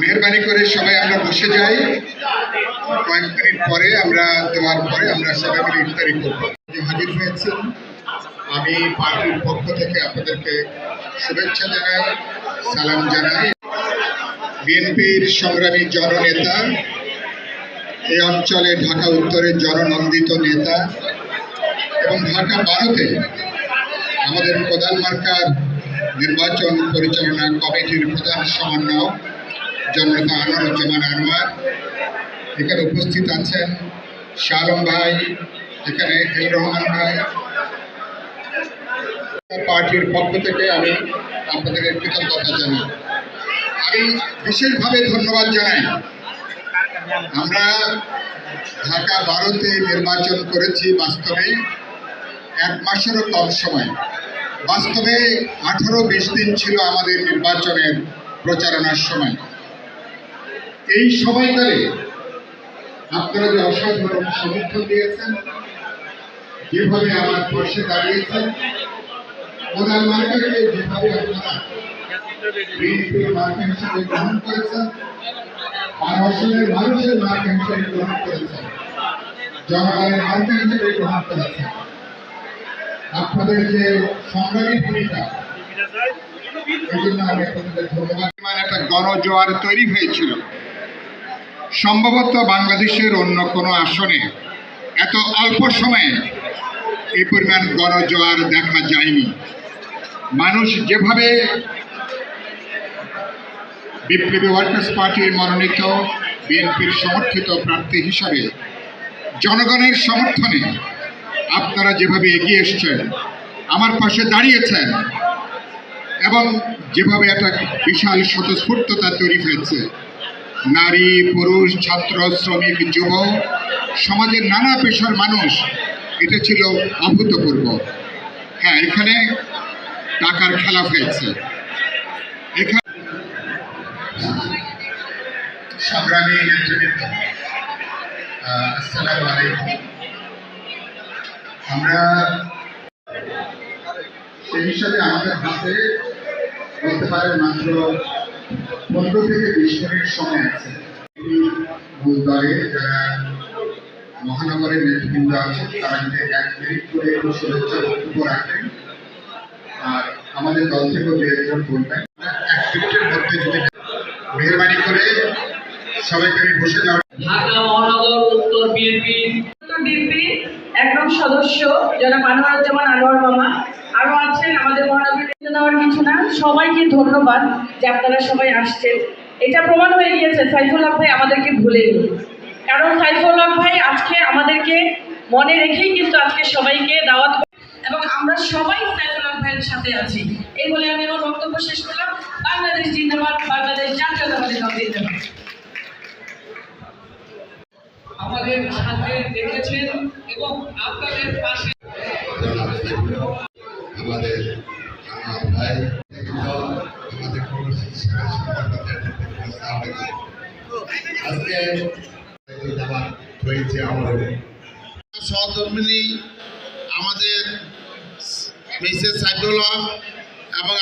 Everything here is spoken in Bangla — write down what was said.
মেহরবানি করে সবাই আমরা বসে যাই। কয়েক মিনিট পরে আমরা দেওয়ার পরে আমরা সবাই মিলে ইফতারি করব। হাজির হয়েছেন, আমি পার্টির পক্ষ থেকে আপনাদেরকে শুভেচ্ছা জানাই, সালাম জানাই। বিএনপির সংগ্রামী জননেতা, এই অঞ্চলে ঢাকা উত্তরের জননন্দিত নেতা এবং ঢাকা 12-তে আমাদের প্রধান মার্কার নির্বাচন পরিচালনা কমিটির প্রধান সমন্বয়ক জননেতা আনোয়ারুজ্জামান আনোয়ার, এখানে উপস্থিত আছেন শাহ আলম ভাই, এখানে এল রহমান ভাই। পার্টির পক্ষ থেকে আমি আপনাদের কৃতজ্ঞতা জানাই। আমি বিশেষভাবে ধন্যবাদ জানাই। আমরা ঢাকা 12-তে নির্বাচন করেছি বাস্তবে 1 মাসেরও কম সময়। বাস্তবে 18-20 দিন ছিল আমাদের নির্বাচনের প্রচারণার সময়। এই সময়কালে আপনারা যে অসাধারণ সমর্থন দিয়েছেন, যেভাবে আমার পাশে দাঁড়িয়েছেন, প্রধান মার্কাকে যেভাবে আপনারা বিএনপির মার্কা হিসেবে গ্রহণ করেছেন, আসনের মানুষের মার্কা হিসেবে গ্রহণ করেছেন, জনগণের মার্কা হিসেবে গ্রহণ করেছেন, আপনাদের যে সংগ্রামী ভূমিকা, এই জন্য আমি আপনাদের ধন্যবাদ। একটা গণজোয়ার তৈরি হয়েছিল। সম্ভবত বাংলাদেশের অন্য কোনো আসনে এত অল্প সময়ে এই পরিমাণ গণজোয়ার দেখা যায়নি। মানুষ যেভাবে বিপ্লবী ওয়ার্কার্স পার্টির মনোনীত বিএনপির সমর্থিত প্রার্থী হিসাবে জনগণের সমর্থনে আপনারা যেভাবে এগিয়ে এসছেন, আমার পাশে দাঁড়িয়েছেন এবং যেভাবে একটা বিশাল স্বতঃস্ফূর্ততা তৈরি হয়েছে, নারী, পুরুষ, ছাত্র, শ্রমিক, যুব, সমাজের নানা পেশার মানুষ, এটা ছিল অভূতপূর্ব। হ্যাঁ, এখানে টাকার খেলা হয়েছে। এখানে সংগ্রামী নেতৃবৃন্দ, আসসালামু আলাইকুম। আমরা সেই হিসাবে আমাদের হাতে বলতে পারেন মাত্র 15 থেকে 20 মিনিট সময় আছে। মূল দলে যারা মহানগরের নেতৃবৃন্দ আছেন তারা যদি 1 মিনিট করে একটু শুভেচ্ছা বক্তব্য রাখেন, আর আমাদের দল থেকেও 2-1 বলবেন। 1 মিনিটের মধ্যে যদি মেহরবানি করে সবাইকে বসে যাওয়া। ঢাকা মহানগর উত্তর বিএনপি একদম সদস্য জনাব আনোয়ারুজ্জামান আনোয়ার মামা, আরো আছেন আমাদের মহানগর দেওয়ার কিছু না। সবাইকে ধন্যবাদ যে আপনারা সবাই আসছেন। এটা প্রমাণ হয়ে গিয়েছে সাইফুল হক ভাই আমাদেরকে ভুলেনি, কারণ সাইফুল হক ভাই আজকে আমাদেরকে মনে রেখেই কিন্তু আজকে সবাইকে দাওয়াত, এবং আমরা সবাই সাইফুল হক ভাইয়ের সাথে আছি। এই বলে আমি আমার বক্তব্য শেষ করলাম। বাংলাদেশ জিন্দাবাদ, বাংলাদেশ জাতীয়তাবাদী দল জিন্দাবাদ। আমাদের সাথে দেখেছেন এবং আপনাদের পাশে আমাদের ভাই, আমাদের আজকে হয়েছে আমাদের সহধর্মিনী আমাদের মিসেস সাইফুল হক এবং